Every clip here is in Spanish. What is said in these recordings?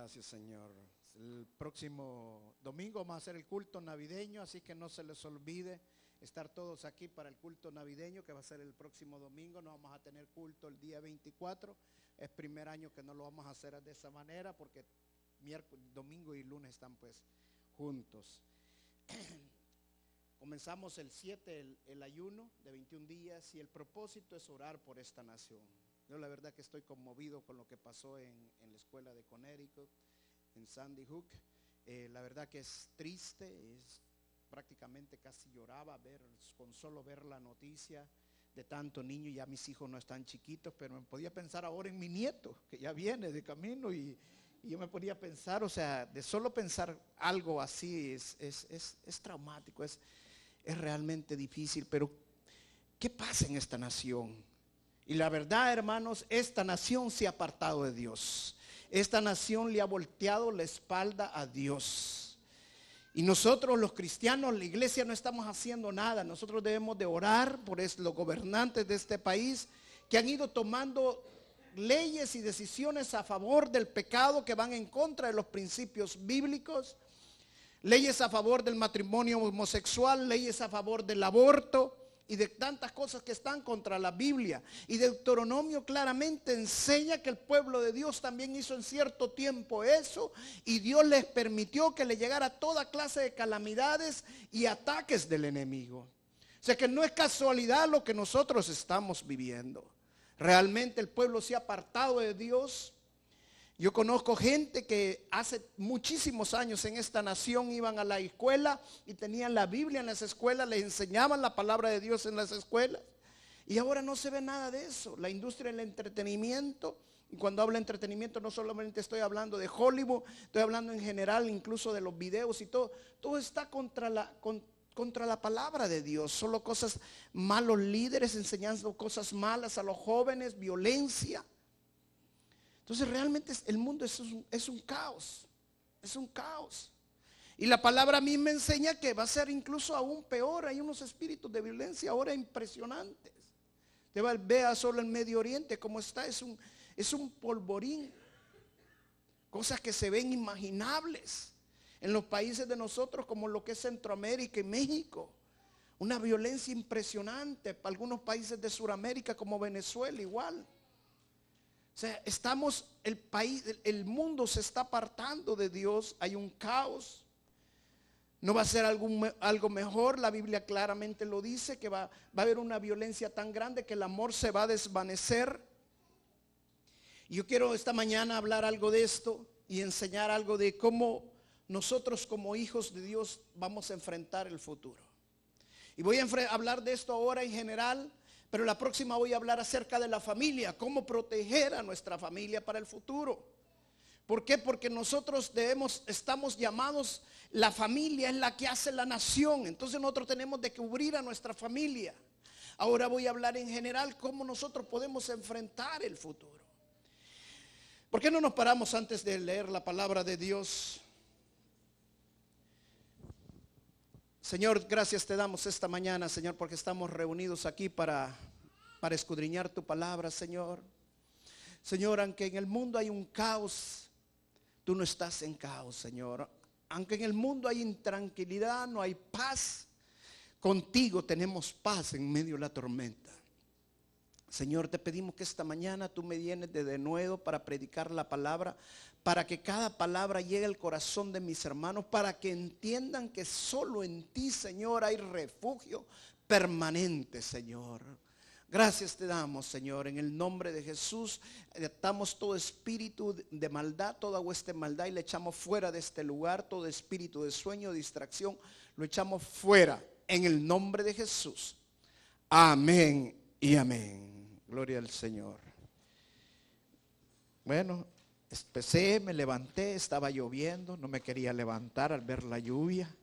Gracias, Señor. El próximo domingo vamos a hacer el culto navideño, así que no se les olvide estar todos aquí para el culto navideño que va a ser el próximo domingo. No vamos a tener culto el día 24. Es primer año que no lo vamos a hacer de esa manera porque domingo y lunes están pues juntos. Comenzamos el 7 el ayuno de 21 días y el propósito es orar por esta nación. Yo la verdad que estoy conmovido con lo que pasó en la escuela de Connecticut, en Sandy Hook. La verdad que es triste, prácticamente casi lloraba con solo ver la noticia de tanto niño. Ya mis hijos no están chiquitos, pero me podía pensar ahora en mi nieto, que ya viene de camino y yo me podía pensar, o sea, de solo pensar algo así es traumático, es realmente difícil. Pero ¿qué pasa en esta nación? Y la verdad, hermanos, esta nación se ha apartado de Dios. Esta nación le ha volteado la espalda a Dios. Y nosotros los cristianos, la iglesia, no estamos haciendo nada. Nosotros debemos de orar por los gobernantes de este país que han ido tomando leyes y decisiones a favor del pecado que van en contra de los principios bíblicos. Leyes a favor del matrimonio homosexual, leyes a favor del aborto y de tantas cosas que están contra la Biblia. Y Deuteronomio claramente enseña que el pueblo de Dios también hizo en cierto tiempo eso, y Dios les permitió que le llegara toda clase de calamidades y ataques del enemigo. O sea que no es casualidad lo que nosotros estamos viviendo. Realmente el pueblo se ha apartado de Dios. Yo conozco gente que hace muchísimos años en esta nación iban a la escuela y tenían la Biblia en las escuelas, les enseñaban la palabra de Dios en las escuelas, y ahora no se ve nada de eso. La industria del entretenimiento, y cuando hablo de entretenimiento no solamente estoy hablando de Hollywood, estoy hablando en general incluso de los videos y todo está contra la palabra de Dios. Solo cosas, malos líderes enseñando cosas malas a los jóvenes, violencia. Entonces realmente el mundo es un caos, es un caos. Y la palabra a mí me enseña que va a ser incluso aún peor. Hay unos espíritus de violencia ahora impresionantes. Vea solo el Medio Oriente cómo está, es un polvorín. Cosas que se ven inimaginables en los países de nosotros como lo que es Centroamérica y México. Una violencia impresionante. Para algunos países de Sudamérica como Venezuela igual. O sea, el mundo se está apartando de Dios, hay un caos. No va a ser algo mejor. La Biblia claramente lo dice, que va a haber una violencia tan grande que el amor se va a desvanecer. Y yo quiero esta mañana hablar algo de esto y enseñar algo de cómo nosotros como hijos de Dios vamos a enfrentar el futuro. Y voy a hablar de esto ahora en general, pero la próxima voy a hablar acerca de la familia, cómo proteger a nuestra familia para el futuro. ¿Por qué? Porque nosotros estamos llamados, la familia es la que hace la nación, entonces nosotros tenemos de cubrir a nuestra familia. Ahora voy a hablar en general cómo nosotros podemos enfrentar el futuro. ¿Por qué no nos paramos antes de leer la palabra de Dios? Señor, gracias te damos esta mañana, Señor, porque estamos reunidos aquí para escudriñar tu palabra, Señor. Señor, aunque en el mundo hay un caos, tú no estás en caos, Señor. Aunque en el mundo hay intranquilidad, no hay paz, contigo tenemos paz en medio de la tormenta. Señor, te pedimos que esta mañana tú me llenes de nuevo para predicar la palabra, para que cada palabra llegue al corazón de mis hermanos, para que entiendan que solo en ti, Señor, hay refugio permanente, Señor. Gracias te damos, Señor, en el nombre de Jesús. Atamos todo espíritu de maldad, toda hueste de maldad, y le echamos fuera de este lugar. Todo espíritu de sueño, distracción, lo echamos fuera en el nombre de Jesús. Amén y amén. Gloria al Señor. Bueno, empecé, me levanté, estaba lloviendo, no me quería levantar al ver la lluvia.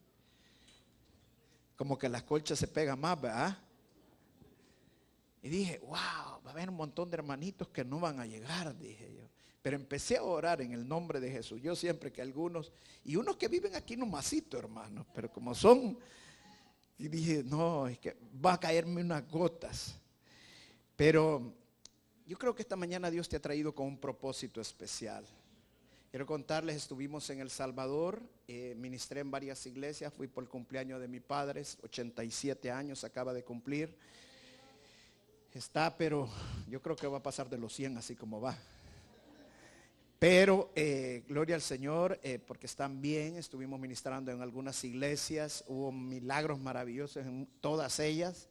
Como que las colchas se pegan más, ¿verdad? Y dije, wow, va a haber un montón de hermanitos que no van a llegar, dije yo. Pero empecé a orar en el nombre de Jesús. Yo siempre que algunos, y unos que viven aquí nomasito, hermanos, pero como son, y dije, no, es que va a caerme unas gotas. Pero yo creo que esta mañana Dios te ha traído con un propósito especial. Quiero contarles, estuvimos en El Salvador, ministré en varias iglesias, fui por el cumpleaños de mi padre, 87 años acaba de cumplir. Está, pero yo creo que va a pasar de los 100 así como va. Pero gloria al Señor, porque están bien. Estuvimos ministrando en algunas iglesias, hubo milagros maravillosos en todas ellas.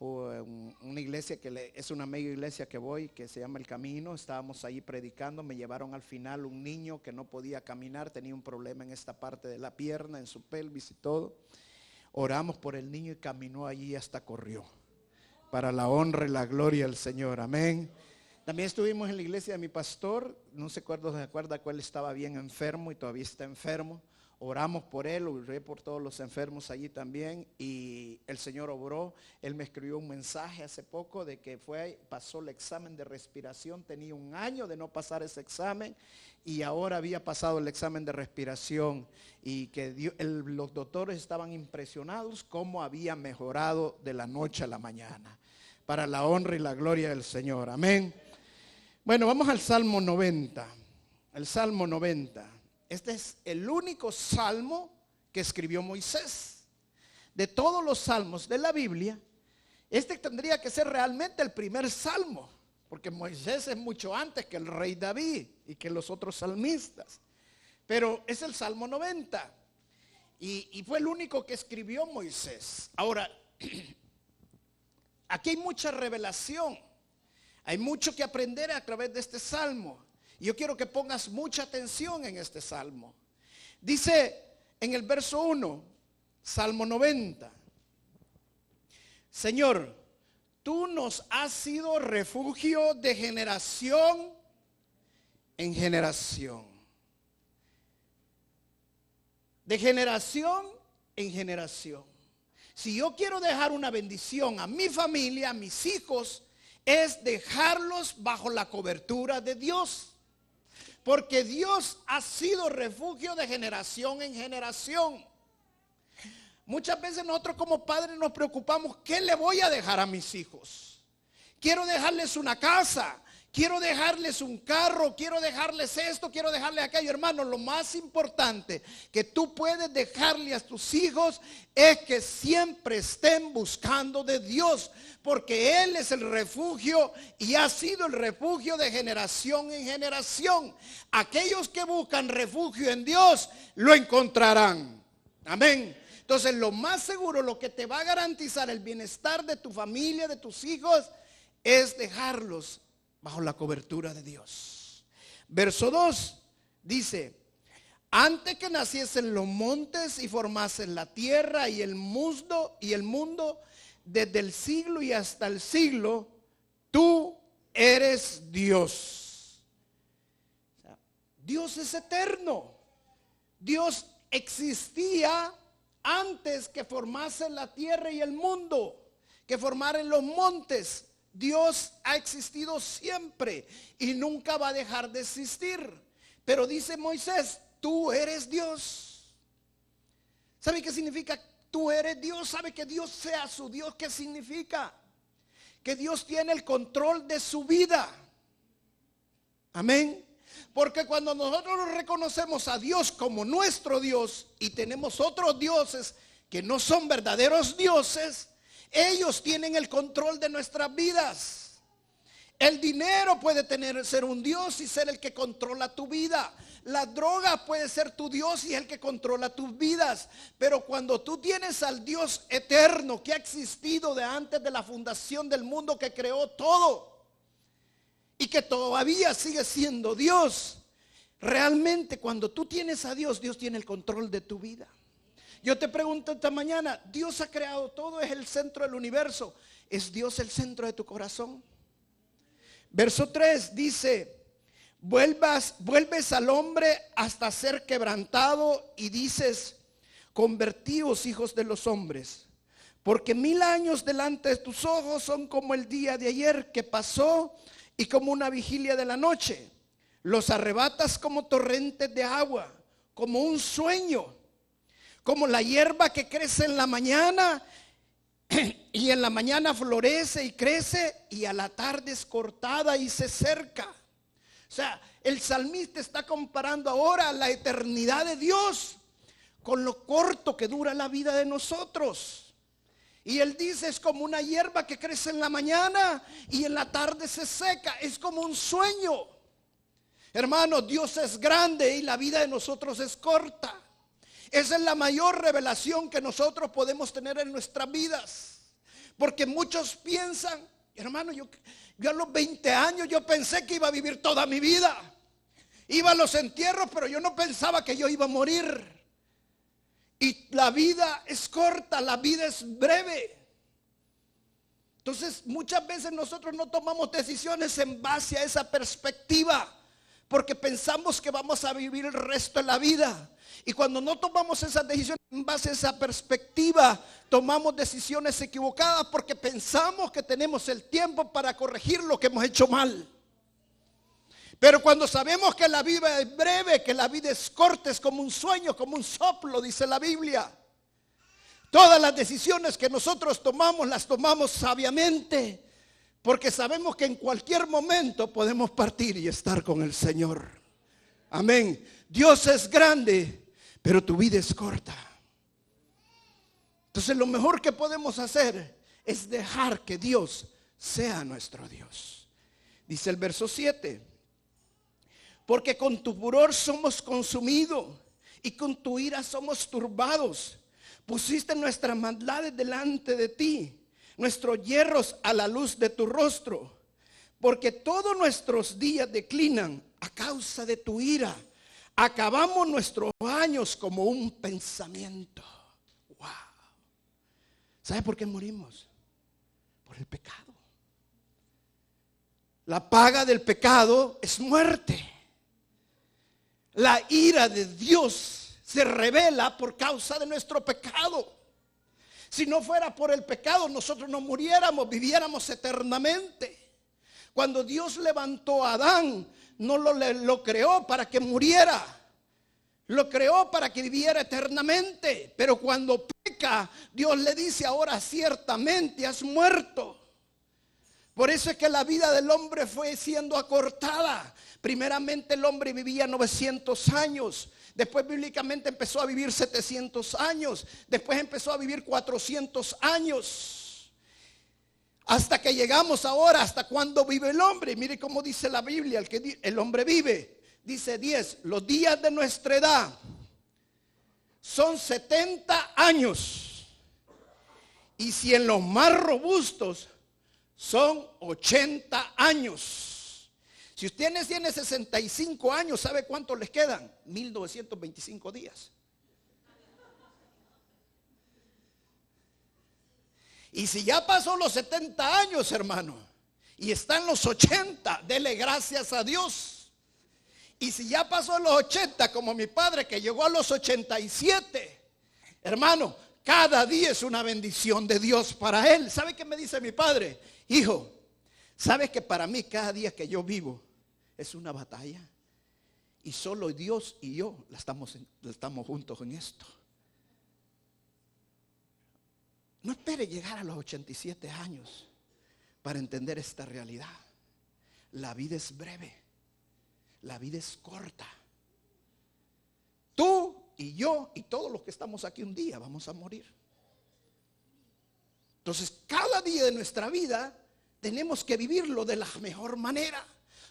Hubo una iglesia es una mega iglesia que voy, que se llama El Camino. Estábamos ahí predicando, me llevaron al final un niño que no podía caminar, tenía un problema en esta parte de la pierna, en su pelvis y todo. Oramos por el niño y caminó allí y hasta corrió. Para la honra y la gloria del Señor, amén. También estuvimos en la iglesia de mi pastor, no se acuerda cuál estaba bien enfermo y todavía está enfermo. Oramos por él, oré por todos los enfermos allí también y el Señor obró. Él me escribió un mensaje hace poco de que pasó el examen de respiración, tenía 1 año de no pasar ese examen y ahora había pasado el examen de respiración y que los doctores estaban impresionados cómo había mejorado de la noche a la mañana. Para la honra y la gloria del Señor, amén. Bueno, vamos al Salmo 90. El Salmo 90. Este es el único salmo que escribió Moisés. De todos los salmos de la Biblia, este tendría que ser realmente el primer salmo, porque Moisés es mucho antes que el rey David y que los otros salmistas. Pero es el Salmo 90 y fue el único que escribió Moisés. Ahora, aquí hay mucha revelación. Hay mucho que aprender a través de este salmo. Y yo quiero que pongas mucha atención en este salmo. Dice en el verso 1, Salmo 90. Señor, tú nos has sido refugio de generación en generación. De generación en generación. Si yo quiero dejar una bendición a mi familia, a mis hijos, es dejarlos bajo la cobertura de Dios. Porque Dios ha sido refugio de generación en generación. Muchas veces nosotros como padres nos preocupamos, ¿qué le voy a dejar a mis hijos? Quiero dejarles una casa, quiero dejarles un carro, quiero dejarles esto, quiero dejarles aquello. Hermano, lo más importante que tú puedes dejarle a tus hijos es que siempre estén buscando de Dios, porque Él es el refugio y ha sido el refugio de generación en generación. Aquellos que buscan refugio en Dios lo encontrarán. Amén. Entonces, lo más seguro, lo que te va a garantizar el bienestar de tu familia, de tus hijos, es dejarlos bajo la cobertura de Dios. Verso 2 dice: antes que naciesen los montes y formasen la tierra y el mundo, desde el siglo y hasta el siglo, tú eres Dios. O sea, Dios es eterno. Dios existía antes que formase la tierra y el mundo, que formaran los montes. Dios ha existido siempre y nunca va a dejar de existir. Pero dice Moisés, tú eres Dios. ¿Sabe qué significa tú eres Dios? ¿Sabe que Dios sea su Dios? ¿Qué significa? Que Dios tiene el control de su vida. Amén. Porque cuando nosotros reconocemos a Dios como nuestro Dios y tenemos otros dioses que no son verdaderos dioses, ellos tienen el control de nuestras vidas. El dinero puede ser un Dios y ser el que controla tu vida. La droga puede ser tu Dios y es el que controla tus vidas. Pero cuando tú tienes al Dios eterno que ha existido de antes de la fundación del mundo, que creó todo y que todavía sigue siendo Dios, realmente cuando tú tienes a Dios, Dios tiene el control de tu vida. Yo te pregunto esta mañana, Dios ha creado todo, es el centro del universo. ¿Es Dios el centro de tu corazón? Verso 3 dice: vuelves al hombre hasta ser quebrantado y dices: convertíos, hijos de los hombres, porque 1000 años delante de tus ojos son como el día de ayer que pasó y como una vigilia de la noche. Los arrebatas como torrentes de agua, como un sueño, como la hierba que crece en la mañana y en la mañana florece y crece y a la tarde es cortada y se seca. O sea, el salmista está comparando ahora la eternidad de Dios con lo corto que dura la vida de nosotros. Y él dice, es como una hierba que crece en la mañana y en la tarde se seca. Es como un sueño. Hermano, Dios es grande y la vida de nosotros es corta. Esa es la mayor revelación que nosotros podemos tener en nuestras vidas. Porque muchos piensan, hermano, yo a los 20 años yo pensé que iba a vivir toda mi vida. Iba a los entierros, pero yo no pensaba que yo iba a morir. Y la vida es corta, la vida es breve. Entonces muchas veces nosotros no tomamos decisiones en base a esa perspectiva, porque pensamos que vamos a vivir el resto de la vida. Y cuando no tomamos esas decisiones en base a esa perspectiva, tomamos decisiones equivocadas porque pensamos que tenemos el tiempo para corregir lo que hemos hecho mal. Pero cuando sabemos que la vida es breve, que la vida es corta, es como un sueño, como un soplo, dice la Biblia. Todas las decisiones que nosotros tomamos, las tomamos sabiamente, porque sabemos que en cualquier momento podemos partir y estar con el Señor. Amén. Dios es grande, pero tu vida es corta. Entonces lo mejor que podemos hacer es dejar que Dios sea nuestro Dios. Dice el verso 7. Porque con tu furor somos consumidos y con tu ira somos turbados. Pusiste nuestras maldades delante de ti, nuestros hierros a la luz de tu rostro. Porque todos nuestros días declinan a causa de tu ira. Acabamos nuestros años como un pensamiento. Wow. ¿Sabe por qué morimos? Por el pecado. La paga del pecado es muerte. La ira de Dios se revela por causa de nuestro pecado. Si no fuera por el pecado, nosotros no muriéramos, viviéramos eternamente. Cuando Dios levantó a Adán, no lo creó para que muriera. Lo creó para que viviera eternamente. Pero cuando peca, Dios le dice, ahora ciertamente has muerto. Por eso es que la vida del hombre fue siendo acortada. Primeramente el hombre vivía 900 años. Después bíblicamente empezó a vivir 700 años. Después empezó a vivir 400 años. Hasta que llegamos ahora, hasta cuando vive el hombre. Mire cómo dice la Biblia, el hombre vive. Dice 10, los días de nuestra edad son 70 años. Y si en los más robustos son 80 años. Si usted tiene 65 años, ¿sabe cuánto les quedan? 1925 días. Y si ya pasó los 70 años, hermano, y están los 80, dele gracias a Dios. Y si ya pasó los 80, como mi padre que llegó a los 87, hermano, cada día es una bendición de Dios para él. ¿Sabe qué me dice mi padre? Hijo, ¿sabes que para mí cada día que yo vivo es una batalla? Y solo Dios y yo estamos juntos en esto. No espere llegar a los 87 años para entender esta realidad. La vida es breve. La vida es corta. Tú y yo y todos los que estamos aquí un día vamos a morir. Entonces, cada día de nuestra vida tenemos que vivirlo de la mejor manera,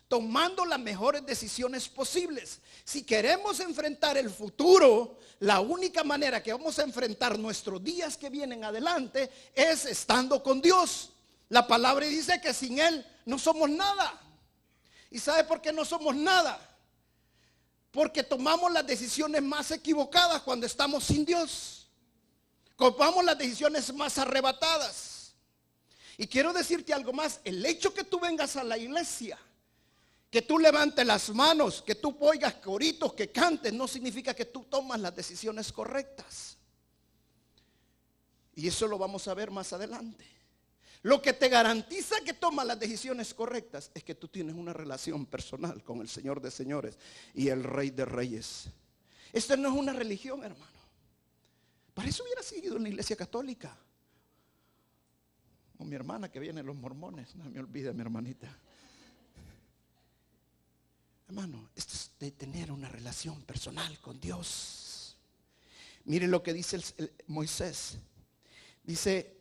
tomando las mejores decisiones posibles. Si queremos enfrentar el futuro, la única manera que vamos a enfrentar nuestros días que vienen adelante es estando con Dios. La palabra dice que sin Él no somos nada. ¿Y sabe por qué no somos nada? Porque tomamos las decisiones más equivocadas cuando estamos sin Dios. Tomamos las decisiones más arrebatadas. Y quiero decirte algo más. El hecho que tú vengas a la iglesia, que tú levantes las manos, que tú oigas coritos, que cantes, no significa que tú tomas las decisiones correctas. Y eso lo vamos a ver más adelante. Lo que te garantiza que tomas las decisiones correctas es que tú tienes una relación personal con el Señor de señores y el Rey de reyes. Esto no es una religión, hermano. Para eso hubiera seguido en la iglesia católica. O mi hermana que viene, los mormones. No me olvide, mi hermanita. Hermano, esto es de tener una relación personal con Dios. Mire lo que dice Moisés. Dice: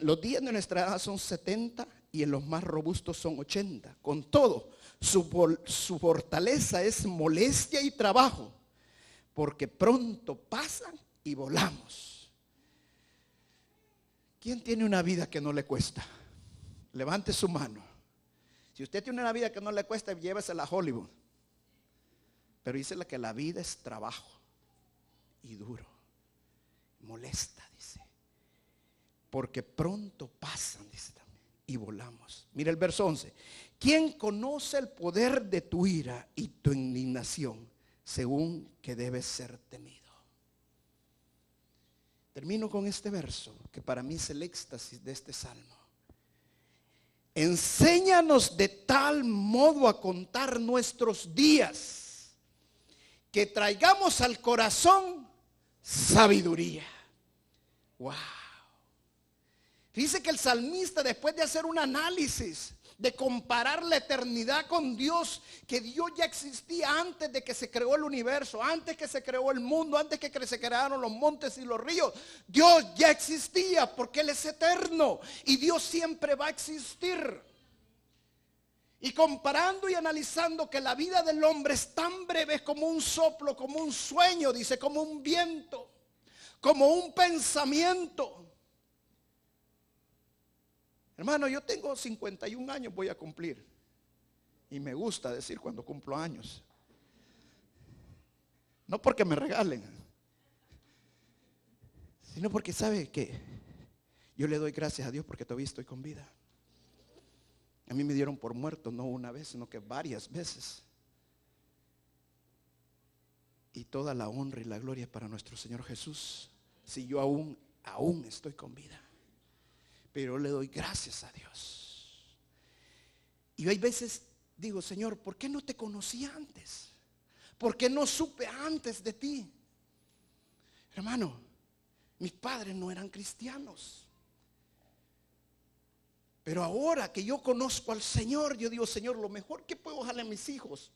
los días de nuestra edad son 70 y en los más robustos son 80. Con todo, su fortaleza es molestia y trabajo, porque pronto pasan y volamos. ¿Quién tiene una vida que no le cuesta? Levante su mano. Si usted tiene una vida que no le cuesta, llévesela a Hollywood. Pero dice que la vida es trabajo y duro, molesta, dice, porque pronto pasan, dice también, y volamos. Mira el verso 11. ¿Quién conoce el poder de tu ira y tu indignación, según que debes ser temido? Termino con este verso, que para mí es el éxtasis de este salmo. Enséñanos de tal modo a contar nuestros días, que traigamos al corazón sabiduría. Wow. Dice que el salmista, después de hacer un análisis, de comparar la eternidad con Dios, que Dios ya existía antes de que se creó el universo, antes que se creó el mundo, antes que se crearon los montes y los ríos. Dios ya existía porque Él es eterno y Dios siempre va a existir. Y comparando y analizando que la vida del hombre es tan breve como un soplo, como un sueño, dice, como un viento, como un pensamiento. Hermano, yo tengo 51 años, voy a cumplir. Y me gusta decir cuando cumplo años. No porque me regalen, sino porque sabe que yo le doy gracias a Dios porque todavía estoy con vida. A mí me dieron por muerto, no una vez, sino que varias veces. Y toda la honra y la gloria para nuestro Señor Jesús. Si yo aún estoy con vida. Pero le doy gracias a Dios. Y hay veces digo: Señor, ¿por qué no te conocí antes? ¿Por qué no supe antes de ti? Hermano, mis padres no eran cristianos. Pero ahora que yo conozco al Señor, yo digo: Señor, lo mejor que puedo dejarle a mis hijos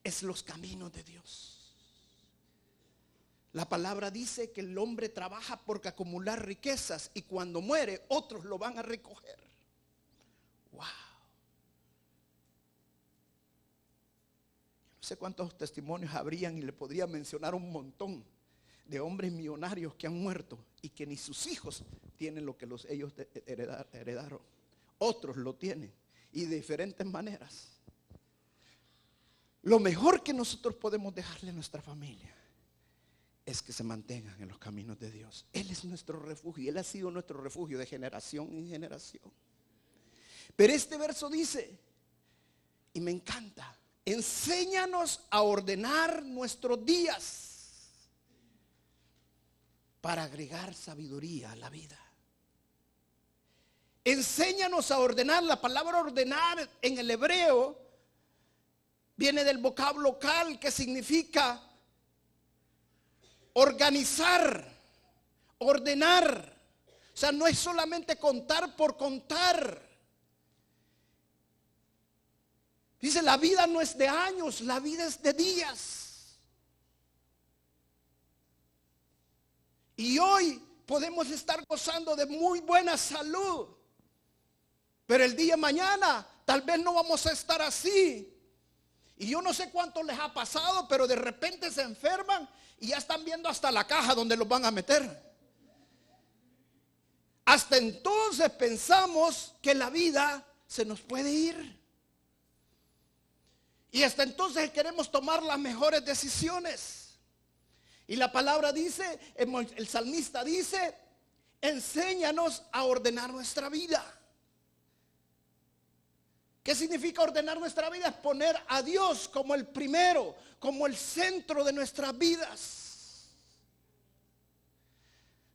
es los caminos de Dios. La palabra dice que el hombre trabaja por acumular riquezas y cuando muere otros lo van a recoger. Wow. No sé cuántos testimonios habrían y le podría mencionar un montón de hombres millonarios que han muerto y que ni sus hijos tienen lo que ellos heredaron. Otros lo tienen y de diferentes maneras. Lo mejor que nosotros podemos dejarle a nuestra familia es que se mantengan en los caminos de Dios. Él es nuestro refugio y Él ha sido nuestro refugio de generación en generación. Pero este verso dice, y me encanta: enséñanos a ordenar nuestros días para agregar sabiduría a la vida. Enséñanos a ordenar. La palabra ordenar en el hebreo viene del vocablo kal, que significa organizar, ordenar. O sea, no es solamente contar por contar. Dice: la vida no es de años, la vida es de días. Y hoy podemos estar gozando de muy buena salud, pero el día de mañana tal vez no vamos a estar así. Y yo no sé cuánto les ha pasado, pero de repente se enferman y ya están viendo hasta la caja donde los van a meter. Hasta entonces pensamos que la vida se nos puede ir. Y hasta entonces queremos tomar las mejores decisiones. Y la palabra dice, el salmista dice: enséñanos a ordenar nuestra vida. ¿Qué significa ordenar nuestra vida? Es poner a Dios como el primero, como el centro de nuestras vidas.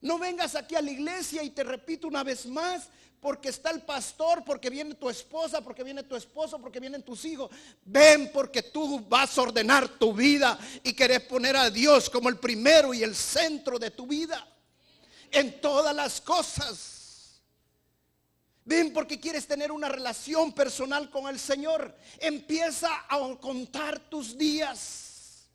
No vengas aquí a la iglesia, y te repito una vez más, porque está el pastor, porque viene tu esposa, porque viene tu esposo, porque vienen tus hijos. Ven porque tú vas a ordenar tu vida y querés poner a Dios como el primero y el centro de tu vida en todas las cosas. Ven porque quieres tener una relación personal con el Señor. Empieza a contar tus días.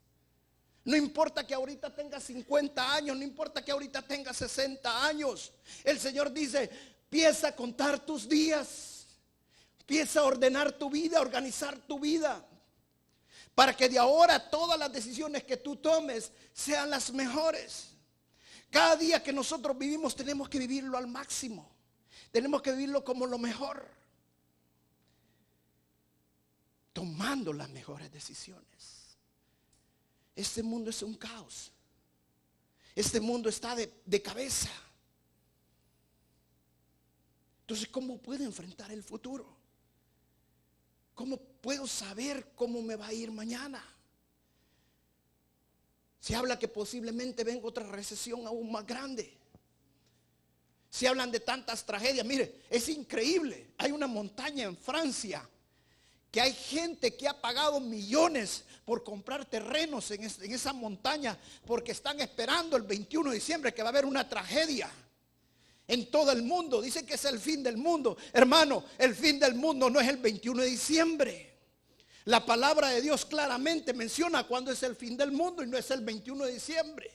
No importa que ahorita tengas 50 años, no importa que ahorita tengas 60 años. El Señor dice, empieza a contar tus días. Empieza a ordenar tu vida, a organizar tu vida. Para que de ahora todas las decisiones que tú tomes sean las mejores. Cada día que nosotros vivimos tenemos que vivirlo al máximo. Tenemos que vivirlo como lo mejor. Tomando las mejores decisiones. Este mundo es un caos. Este mundo está de cabeza. Entonces, ¿cómo puedo enfrentar el futuro? ¿Cómo puedo saber cómo me va a ir mañana? Se habla que posiblemente venga otra recesión aún más grande. Se hablan de tantas tragedias. Mire, es increíble. Hay una montaña en Francia que hay gente que ha pagado millones por comprar terrenos en esa montaña porque están esperando el 21 de diciembre que va a haber una tragedia en todo el mundo. Dicen que es el fin del mundo. Hermano, el fin del mundo no es el 21 de diciembre. La palabra de Dios claramente menciona cuándo es el fin del mundo y no es el 21 de diciembre.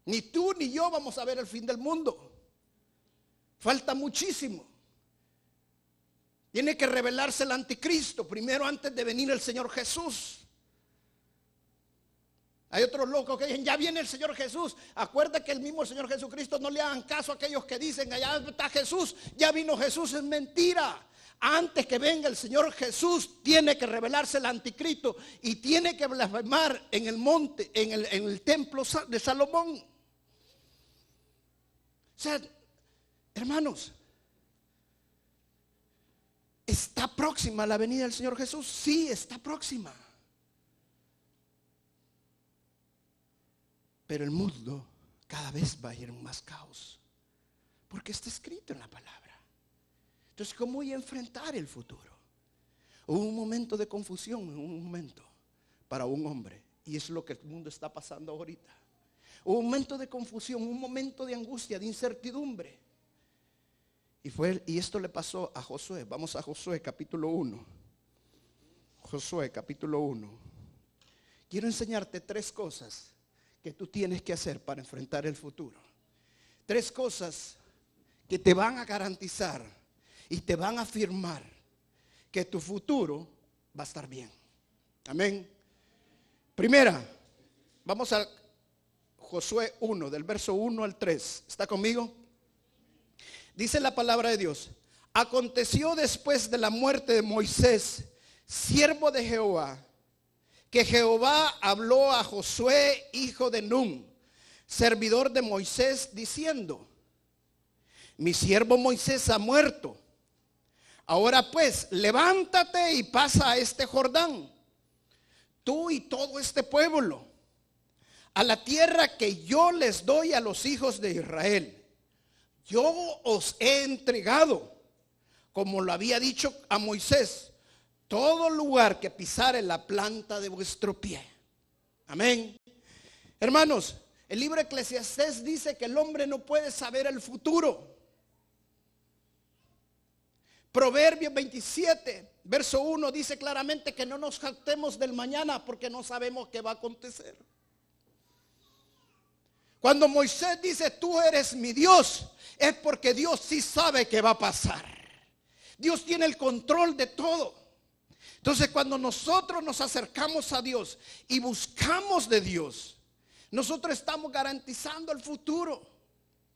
Ni tú ni yo vamos a ver el fin del mundo. Falta muchísimo. Tiene que revelarse el anticristo primero antes de venir el Señor Jesús. Hay otros locos que dicen, ya viene el Señor Jesús. Acuerda que el mismo Señor Jesucristo, no le hagan caso a aquellos que dicen, allá está Jesús, ya vino Jesús. Es mentira. Antes que venga el Señor Jesús, tiene que revelarse el anticristo y tiene que blasfemar en el monte, en el templo de Salomón. O sea, hermanos, ¿está próxima la venida del Señor Jesús? Sí, está próxima. Pero el mundo cada vez va a ir en más caos, porque está escrito en la palabra. Entonces, ¿cómo voy a enfrentar el futuro? Hubo un momento de confusión, un momento para un hombre, y es lo que el mundo está pasando ahorita. Hubo un momento de confusión, un momento de angustia, de incertidumbre. Y esto le pasó a Josué. Vamos a Josué capítulo 1. Josué capítulo 1. Quiero enseñarte 3 cosas que tú tienes que hacer para enfrentar el futuro. 3 cosas que te van a garantizar y te van a afirmar que tu futuro va a estar bien. Amén. Primera, vamos a Josué 1, del verso 1 al 3. ¿Está conmigo? Dice la palabra de Dios: aconteció después de la muerte de Moisés, siervo de Jehová, que Jehová habló a Josué, hijo de Nun, servidor de Moisés, diciendo: mi siervo Moisés ha muerto. Ahora pues, levántate y pasa a este Jordán, tú y todo este pueblo, a la tierra que yo les doy a los hijos de Israel. Yo os he entregado, como lo había dicho a Moisés, todo lugar que pisare la planta de vuestro pie. Amén. Hermanos, el libro de Eclesiastés dice que el hombre no puede saber el futuro. Proverbios 27, verso 1 dice claramente que no nos jactemos del mañana porque no sabemos qué va a acontecer. Cuando Moisés dice tú eres mi Dios, es porque Dios sí sabe qué va a pasar. Dios tiene el control de todo. Entonces, cuando nosotros nos acercamos a Dios y buscamos de Dios, nosotros estamos garantizando el futuro.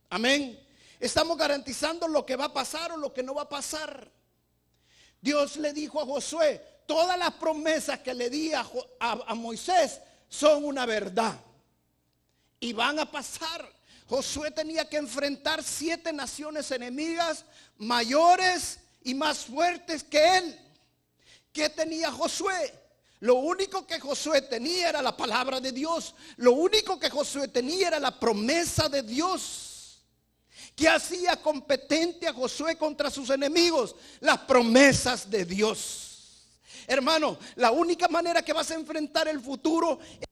Amén. Estamos garantizando lo que va a pasar o lo que no va a pasar. Dios le dijo a Josué, todas las promesas que le di a Moisés son una verdad y van a pasar. Josué tenía que enfrentar 7 naciones enemigas mayores y más fuertes que él. ¿Qué tenía Josué? Lo único que Josué tenía era la palabra de Dios. Lo único que Josué tenía era la promesa de Dios. ¿Qué hacía competente a Josué contra sus enemigos? Las promesas de Dios. Hermano, la única manera que vas a enfrentar el futuro es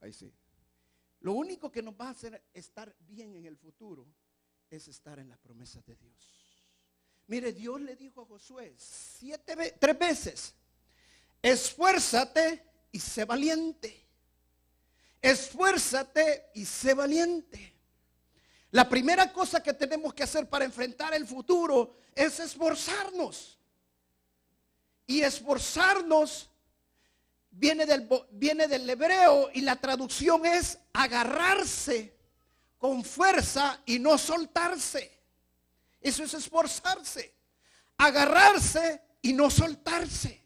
Ahí sí. Lo único que nos va a hacer estar bien en el futuro es estar en las promesas de Dios. Mire, Dios le dijo a Josué 3 veces: esfuérzate y sé valiente. Esfuérzate y sé valiente. La primera cosa que tenemos que hacer para enfrentar el futuro es esforzarnos. Y esforzarnos viene del hebreo, y la traducción es agarrarse con fuerza y no soltarse. Eso es esforzarse. Agarrarse y no soltarse.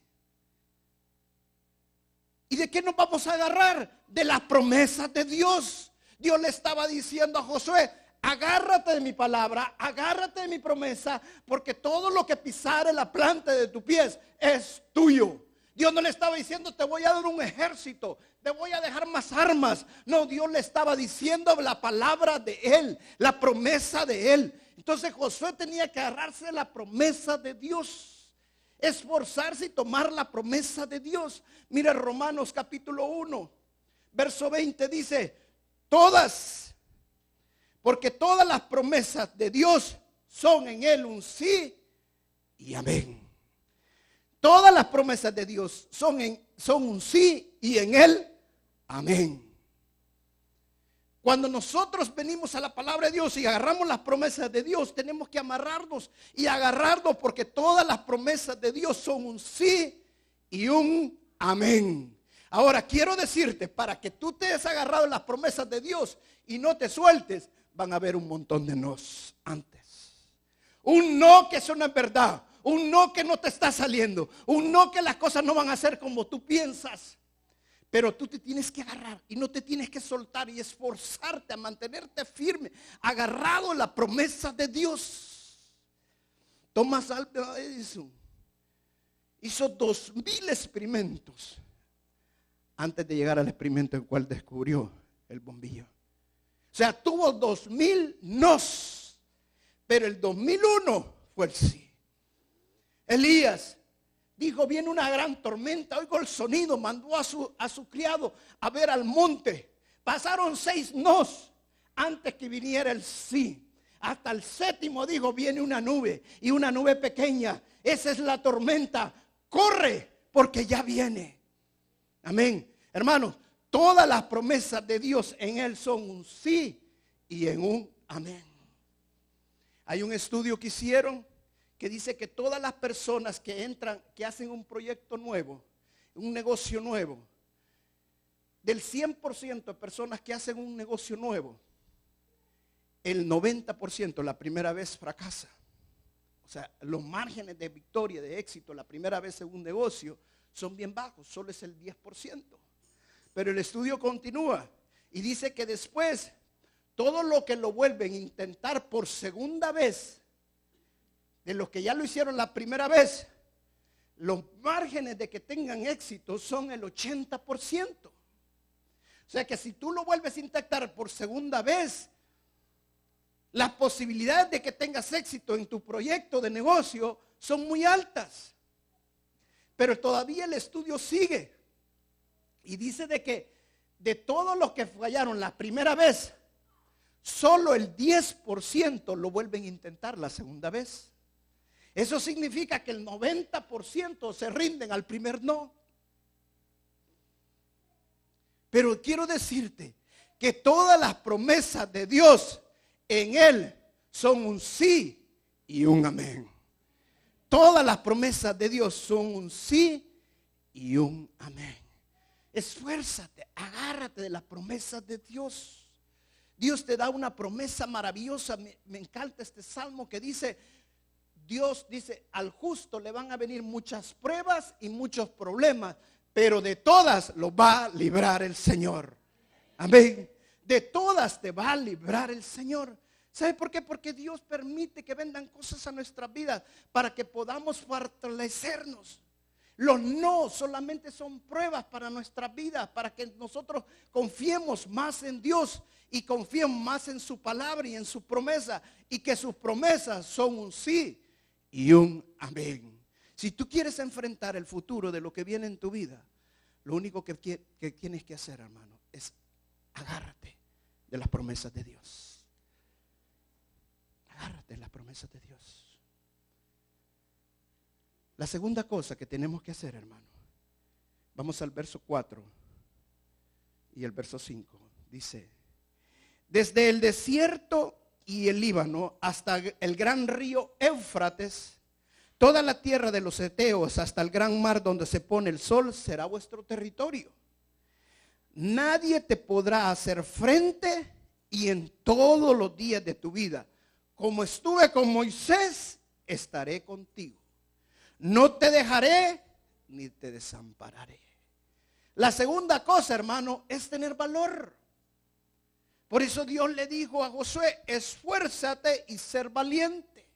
¿Y de qué nos vamos a agarrar? De las promesas de Dios. Dios le estaba diciendo a Josué: agárrate de mi palabra, agárrate de mi promesa, porque todo lo que pisare la planta de tus pies es tuyo. Dios no le estaba diciendo: te voy a dar un ejército, te voy a dejar más armas. No, Dios le estaba diciendo la palabra de Él, la promesa de Él. Entonces Josué tenía que agarrarse de la promesa de Dios, esforzarse y tomar la promesa de Dios. Mira Romanos capítulo 1, verso 20 dice: porque todas las promesas de Dios son en Él un sí y amén. Todas las promesas de Dios son un sí y en Él amén. Cuando nosotros venimos a la palabra de Dios y agarramos las promesas de Dios, tenemos que amarrarnos y agarrarnos, porque todas las promesas de Dios son un sí y un amén. Ahora quiero decirte, para que tú te hayas agarrado las promesas de Dios y no te sueltes, van a haber un montón de nos antes. Un no que eso no es verdad, un no que no te está saliendo, un no que las cosas no van a ser como tú piensas. Pero tú te tienes que agarrar y no te tienes que soltar, y esforzarte a mantenerte firme, agarrado a la promesa de Dios. Thomas Alva Edison hizo 2000 experimentos antes de llegar al experimento en el cual descubrió el bombillo. O sea, tuvo 2000 nos, pero el 2001 fue el sí. Elías dijo: viene una gran tormenta, oigo el sonido, mandó a su criado a ver al monte. Pasaron 6 nos antes que viniera el sí. Hasta el 7º dijo: viene una nube, y una nube pequeña. Esa es la tormenta. Corre, porque ya viene. Amén. Hermanos, todas las promesas de Dios en Él son un sí y en un amén. Hay un estudio que hicieron que dice que todas las personas que entran, que hacen un proyecto nuevo, un negocio nuevo, del 100% de personas que hacen un negocio nuevo, el 90% la primera vez fracasa. O sea, los márgenes de victoria, de éxito, la primera vez en un negocio son bien bajos, solo es el 10%. Pero el estudio continúa y dice que después, todo lo que lo vuelven a intentar por segunda vez, de los que ya lo hicieron la primera vez, los márgenes de que tengan éxito son el 80%. O sea que si tú lo vuelves a intentar por segunda vez, las posibilidades de que tengas éxito en tu proyecto de negocio son muy altas. Pero todavía el estudio sigue y dice de que de todos los que fallaron la primera vez, solo el 10% lo vuelven a intentar la segunda vez. Eso significa que el 90% se rinden al primer no. Pero quiero decirte que todas las promesas de Dios en Él son un sí y un amén. Todas las promesas de Dios son un sí y un amén. Esfuérzate, agárrate de las promesas de Dios. Dios te da una promesa maravillosa. Me encanta este salmo que dice: Dios dice, al justo le van a venir muchas pruebas y muchos problemas, pero de todas los va a librar el Señor. Amén. De todas te va a librar el Señor. ¿Sabe por qué? Porque Dios permite que vengan cosas a nuestras vidas para que podamos fortalecernos. Los no solamente son pruebas para nuestras vidas, para que nosotros confiemos más en Dios y confiemos más en su palabra y en su promesa, y que sus promesas son un sí y un amén. Si tú quieres enfrentar el futuro de lo que viene en tu vida, lo único que tienes que hacer, hermano, es agárrate de las promesas de Dios. Agárrate de las promesas de Dios. La segunda cosa que tenemos que hacer, hermano, vamos al verso 4 y el verso 5. Dice: desde el desierto y el Líbano hasta el gran río Éufrates, toda la tierra de los heteos hasta el gran mar donde se pone el sol será vuestro territorio. Nadie te podrá hacer frente, y en todos los días de tu vida, como estuve con Moisés, estaré contigo. No te dejaré ni te desampararé. La segunda cosa, hermano, es tener valor. Por eso Dios le dijo a Josué: esfuérzate y ser valiente.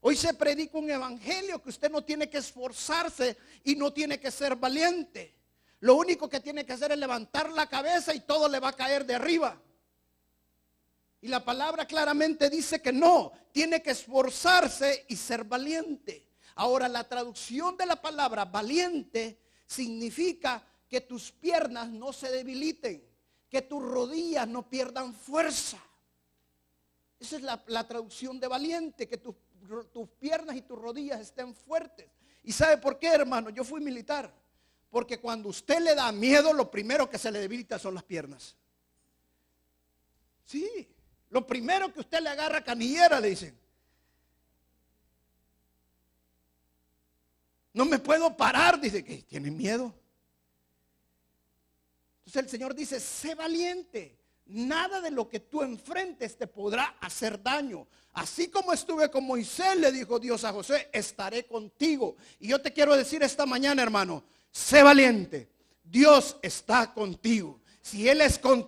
Hoy se predica un evangelio que usted no tiene que esforzarse y no tiene que ser valiente. Lo único que tiene que hacer es levantar la cabeza y todo le va a caer de arriba. Y la palabra claramente dice que no, tiene que esforzarse y ser valiente. Ahora, la traducción de la palabra valiente significa que tus piernas no se debiliten, que tus rodillas no pierdan fuerza. Esa es la traducción de valiente, que tus piernas y tus rodillas estén fuertes. ¿Y sabe por qué, hermano? Yo fui militar. Porque cuando usted le da miedo, lo primero que se le debilita son las piernas. Sí, lo primero que usted le agarra canillera, le dicen. No me puedo parar, dice que tiene miedo. Entonces el Señor dice: sé valiente. Nada de lo que tú enfrentes te podrá hacer daño. Así como estuve con Moisés, le dijo Dios a Josué, estaré contigo. Y yo te quiero decir esta mañana, hermano, sé valiente. Dios está contigo. Si Él es con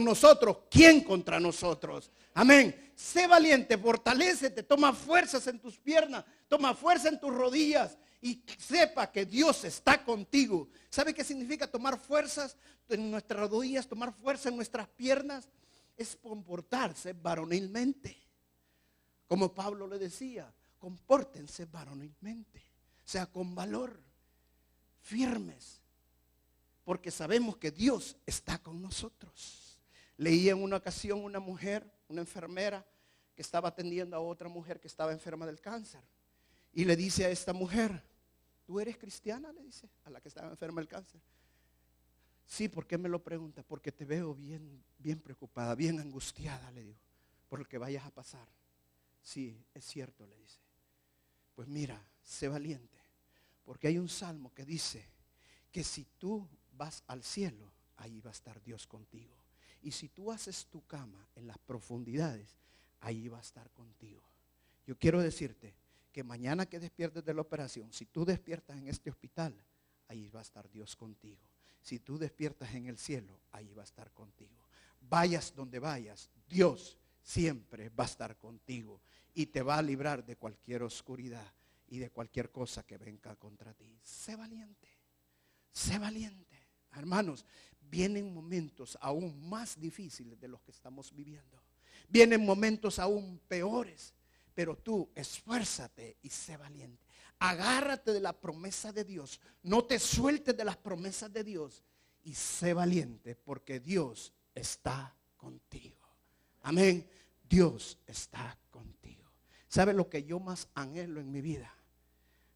nosotros, ¿quién contra nosotros? Amén. Sé valiente, fortalécete, toma fuerzas en tus piernas, toma fuerza en tus rodillas y sepa que Dios está contigo. ¿Sabe qué significa tomar fuerzas en nuestras rodillas, tomar fuerza en nuestras piernas? Es comportarse varonilmente. Como Pablo le decía, compórtense varonilmente, o sea, con valor, firmes, porque sabemos que Dios está con nosotros. Leí en una ocasión una mujer, una enfermera, que estaba atendiendo a otra mujer que estaba enferma del cáncer. Y le dice a esta mujer: ¿tú eres cristiana?, le dice a la que estaba enferma del cáncer. Sí, ¿por qué me lo pregunta? Porque te veo bien preocupada, bien angustiada, le digo, por lo que vayas a pasar. Sí, es cierto, le dice. Pues mira, sé valiente, porque hay un salmo que dice que si tú vas al cielo, ahí va a estar Dios contigo. Y si tú haces tu cama en las profundidades, ahí va a estar contigo. Yo quiero decirte que mañana que despiertes de la operación, si tú despiertas en este hospital, ahí va a estar Dios contigo. Si tú despiertas en el cielo, ahí va a estar contigo. Vayas donde vayas, Dios siempre va a estar contigo y te va a librar de cualquier oscuridad y de cualquier cosa que venga contra ti. Sé valiente, sé valiente. Hermanos, vienen momentos aún más difíciles de los que estamos viviendo. Vienen momentos aún peores. Pero tú esfuérzate y sé valiente. Agárrate de la promesa de Dios. No te sueltes de las promesas de Dios. Y sé valiente porque Dios está contigo. Amén. Dios está contigo. ¿Sabe lo que yo más anhelo en mi vida?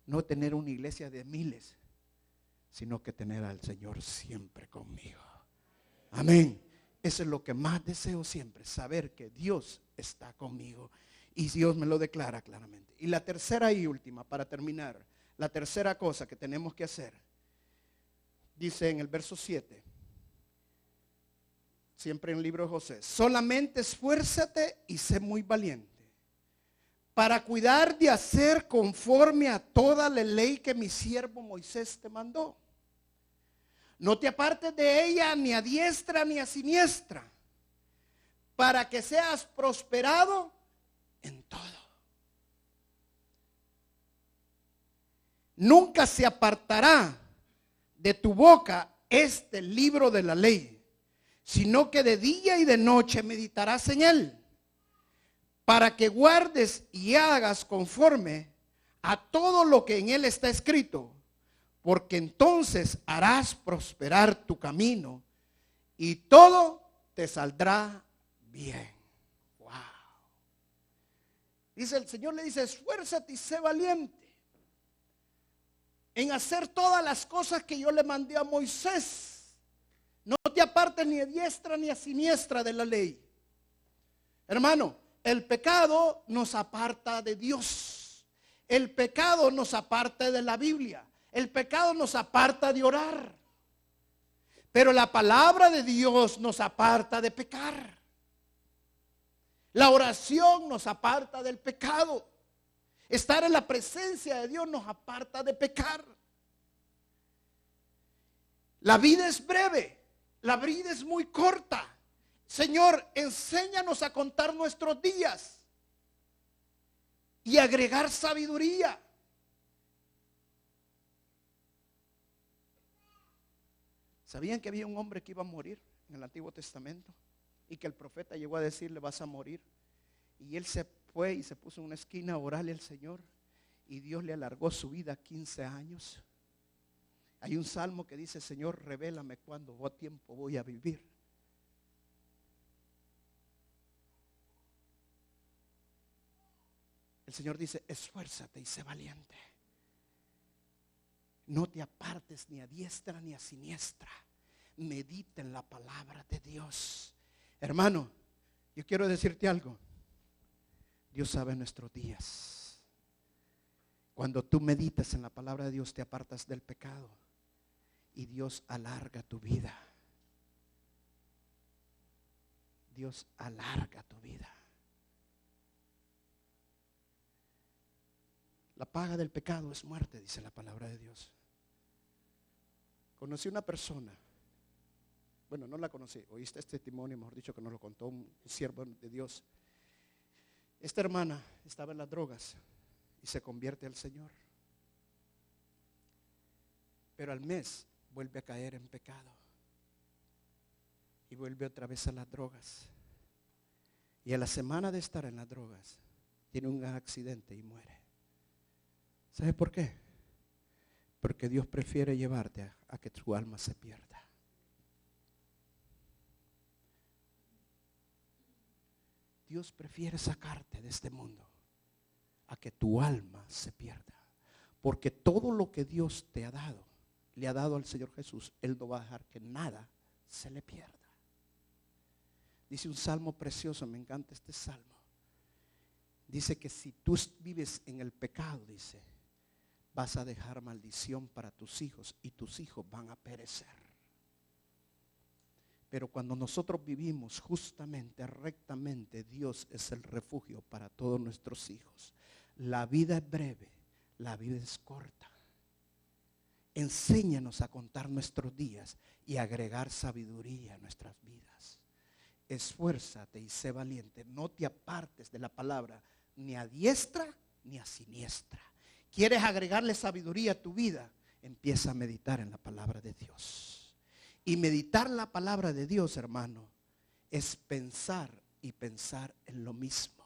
No tener una iglesia de miles, sino que tener al Señor siempre conmigo. Amén. Eso es lo que más deseo siempre. Saber que Dios está conmigo. Y Dios me lo declara claramente. Y la tercera y última, para terminar, la tercera cosa que tenemos que hacer, dice en el verso 7, siempre en el libro de José: solamente esfuérzate y sé muy valiente, para cuidar de hacer conforme a toda la ley que mi siervo Moisés te mandó. No te apartes de ella ni a diestra ni a siniestra, para que seas prosperado en todo. Nunca se apartará de tu boca este libro de la ley, sino que de día y de noche meditarás en él, para que guardes y hagas conforme a todo lo que en él está escrito, porque entonces harás prosperar tu camino y todo te saldrá bien. Wow. Dice el Señor, le dice, esfuérzate y sé valiente en hacer todas las cosas que yo le mandé a Moisés. No te apartes ni a diestra ni a siniestra de la ley. Hermano, el pecado nos aparta de Dios. El pecado nos aparta de la Biblia. El pecado nos aparta de orar. Pero la palabra de Dios nos aparta de pecar. La oración nos aparta del pecado. Estar en la presencia de Dios nos aparta de pecar. La vida es breve. La vida es muy corta. Señor, enséñanos a contar nuestros días y agregar sabiduría. ¿Sabían que había un hombre que iba a morir en el Antiguo Testamento? Y que el profeta llegó a decirle, vas a morir. Y él se fue y se puso en una esquina a orarle al Señor. Y Dios le alargó su vida 15 años. Hay un salmo que dice, Señor, revélame cuándo tiempo voy a vivir. El Señor dice, esfuérzate y sé valiente. No te apartes ni a diestra ni a siniestra. Medita en la palabra de Dios. Hermano, yo quiero decirte algo. Dios sabe nuestros días. Cuando tú meditas en la palabra de Dios, te apartas del pecado. Y Dios alarga tu vida. Dios alarga tu vida. La paga del pecado es muerte, dice la palabra de Dios. Conocí una persona, bueno, no la conocí, oíste este testimonio, mejor dicho, que nos lo contó un siervo de Dios. Esta hermana estaba en las drogas y se convierte al Señor. Pero al mes vuelve a caer en pecado y vuelve otra vez a las drogas. Y a la semana de estar en las drogas, tiene un accidente y muere. ¿Sabe por qué? Porque Dios prefiere llevarte a que tu alma se pierda. Dios prefiere sacarte de este mundo a que tu alma se pierda. Porque todo lo que Dios te ha dado, le ha dado al Señor Jesús, Él no va a dejar que nada se le pierda. Dice un salmo precioso, me encanta este salmo. Dice que si tú vives en el pecado, dice, vas a dejar maldición para tus hijos y tus hijos van a perecer. Pero cuando nosotros vivimos justamente, rectamente, Dios es el refugio para todos nuestros hijos. La vida es breve, la vida es corta. Enséñanos a contar nuestros días y agregar sabiduría a nuestras vidas. Esfuérzate y sé valiente. No te apartes de la palabra ni a diestra ni a siniestra. ¿Quieres agregarle sabiduría a tu vida? Empieza a meditar en la palabra de Dios. Y meditar la palabra de Dios, hermano, es pensar y pensar en lo mismo.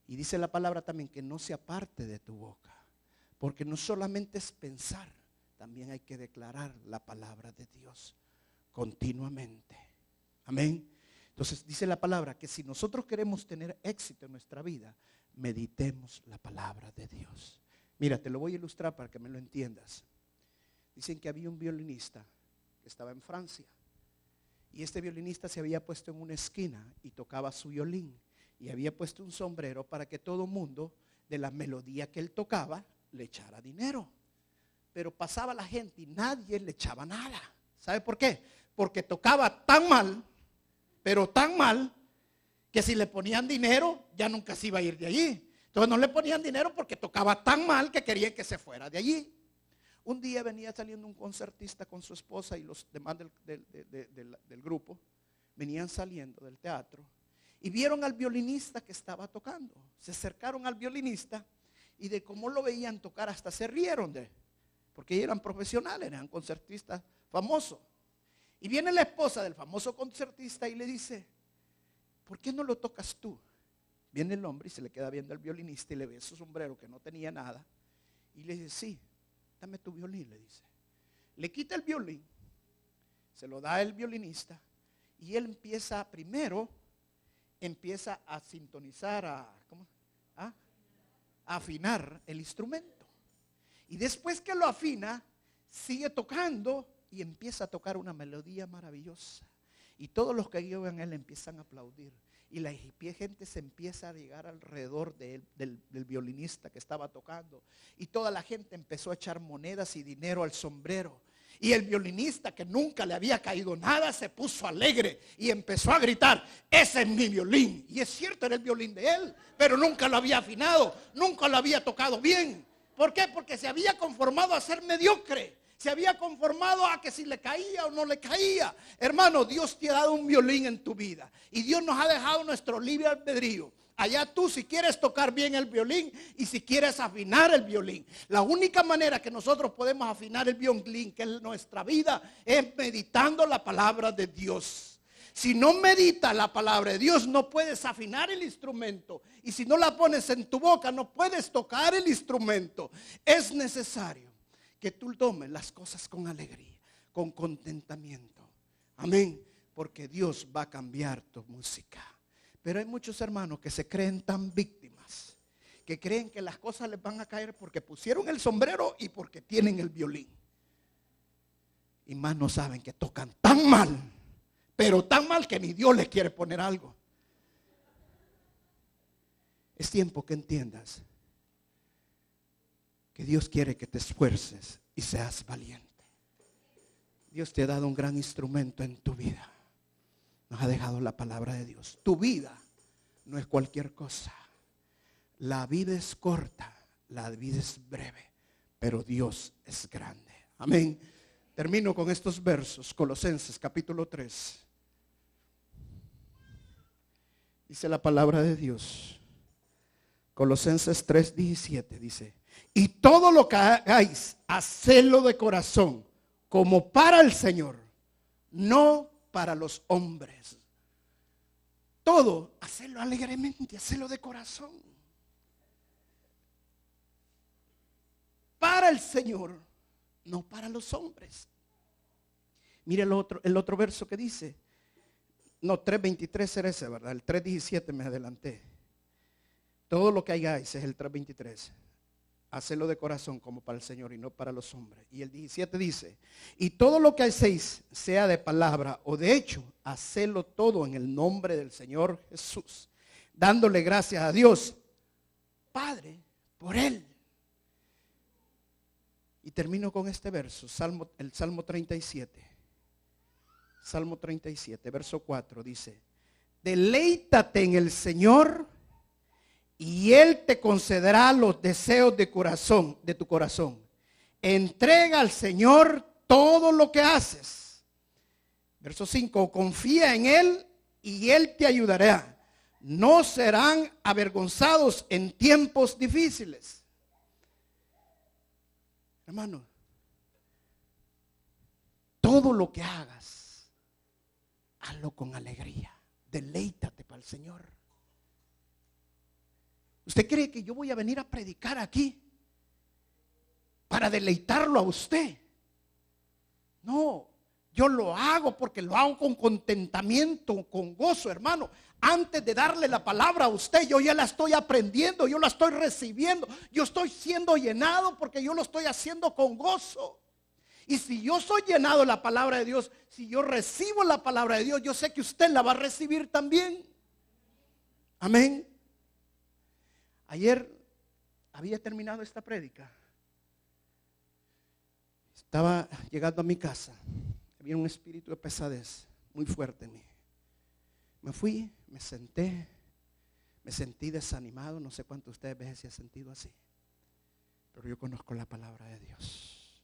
Y dice la palabra también que no se aparte de tu boca. Porque no solamente es pensar, también hay que declarar la palabra de Dios continuamente. Amén. Entonces dice la palabra que si nosotros queremos tener éxito en nuestra vida, meditemos la palabra de Dios. Mira, te lo voy a ilustrar para que me lo entiendas. Dicen que había un violinista que estaba en Francia. Y este violinista se había puesto en una esquina y tocaba su violín. Y había puesto un sombrero para que todo mundo de la melodía que él tocaba le echara dinero. Pero pasaba la gente y nadie le echaba nada. ¿Sabe por qué? Porque tocaba tan mal, pero tan mal, que si le ponían dinero ya nunca se iba a ir de allí. Entonces no le ponían dinero porque tocaba tan mal que querían que se fuera de allí. Un día venía saliendo un concertista con su esposa y los demás del grupo venían saliendo del teatro y vieron al violinista que estaba tocando. Se acercaron al violinista y de cómo lo veían tocar hasta se rieron porque ellos eran profesionales, eran concertistas famosos. Y viene la esposa del famoso concertista y le dice, ¿por qué no lo tocas tú? Viene el hombre y se le queda viendo al violinista y le ve su sombrero que no tenía nada. Y le dice, sí, dame tu violín, le dice. Le quita el violín, se lo da el violinista y él primero empieza a sintonizar, a afinar el instrumento. Y después que lo afina, sigue tocando y empieza a tocar una melodía maravillosa. Y todos los que llegan a él empiezan a aplaudir. Y la gente se empieza a llegar alrededor de él, del violinista que estaba tocando. Y toda la gente empezó a echar monedas y dinero al sombrero. Y el violinista, que nunca le había caído nada, se puso alegre y empezó a gritar: ese es mi violín. Y es cierto, era el violín de él, pero nunca lo había afinado, nunca lo había tocado bien. ¿Por qué? Porque se había conformado a ser mediocre. Se había conformado a que si le caía o no le caía. Hermano, Dios te ha dado un violín en tu vida. Y Dios nos ha dejado nuestro libre albedrío. Allá tú, si quieres tocar bien el violín y si quieres afinar el violín. La única manera que nosotros podemos afinar el violín, que es nuestra vida, es meditando la palabra de Dios. Si no meditas la palabra de Dios, no puedes afinar el instrumento. Y si no la pones en tu boca, no puedes tocar el instrumento. Es necesario que tú tomes las cosas con alegría, con contentamiento. Amén. Porque Dios va a cambiar tu música. Pero hay muchos hermanos que se creen tan víctimas, que creen que las cosas les van a caer porque pusieron el sombrero y porque tienen el violín. Y más no saben que tocan tan mal, pero tan mal que ni Dios les quiere poner algo. Es tiempo que entiendas que Dios quiere que te esfuerces y seas valiente. Dios te ha dado un gran instrumento en tu vida. Nos ha dejado la palabra de Dios. Tu vida no es cualquier cosa. La vida es corta, la vida es breve, pero Dios es grande. Amén. Termino con estos versos. Colosenses capítulo 3. Dice la palabra de Dios. Colosenses 3:17 dice: y todo lo que hagáis, hacedlo de corazón, como para el Señor, no para los hombres. Todo, hacedlo alegremente, hacedlo de corazón. Para el Señor, no para los hombres. Mire el otro verso que dice. No, 3:23 era ese, ¿verdad? El 3:17 me adelanté. Todo lo que hagáis es el 3:23. Hacedlo de corazón como para el Señor y no para los hombres. Y el 17 dice: y todo lo que hacéis, sea de palabra o de hecho, hacedlo todo en el nombre del Señor Jesús, dándole gracias a Dios Padre por Él. Y termino con este verso, el Salmo 37. Salmo 37, verso 4 dice: deleítate en el Señor y Él te concederá los deseos de tu corazón. Entrega al Señor todo lo que haces. Verso 5, confía en Él y Él te ayudará. No serán avergonzados en tiempos difíciles. Hermano, todo lo que hagas, hazlo con alegría. Deleítate para el Señor. ¿Usted cree que yo voy a venir a predicar aquí para deleitarlo a usted? No, yo lo hago porque lo hago con contentamiento, con gozo, hermano. Antes de darle la palabra a usted, yo ya la estoy aprendiendo, yo la estoy recibiendo, yo estoy siendo llenado porque yo lo estoy haciendo con gozo. Y si yo soy llenado de la palabra de Dios, si yo recibo la palabra de Dios, yo sé que usted la va a recibir también. Amén. Ayer había terminado esta prédica. Estaba llegando a mi casa. Había un espíritu de pesadez muy fuerte en mí. Me fui, me senté, me sentí desanimado. No sé cuántos de ustedes veces se han sentido así. Pero yo conozco la palabra de Dios.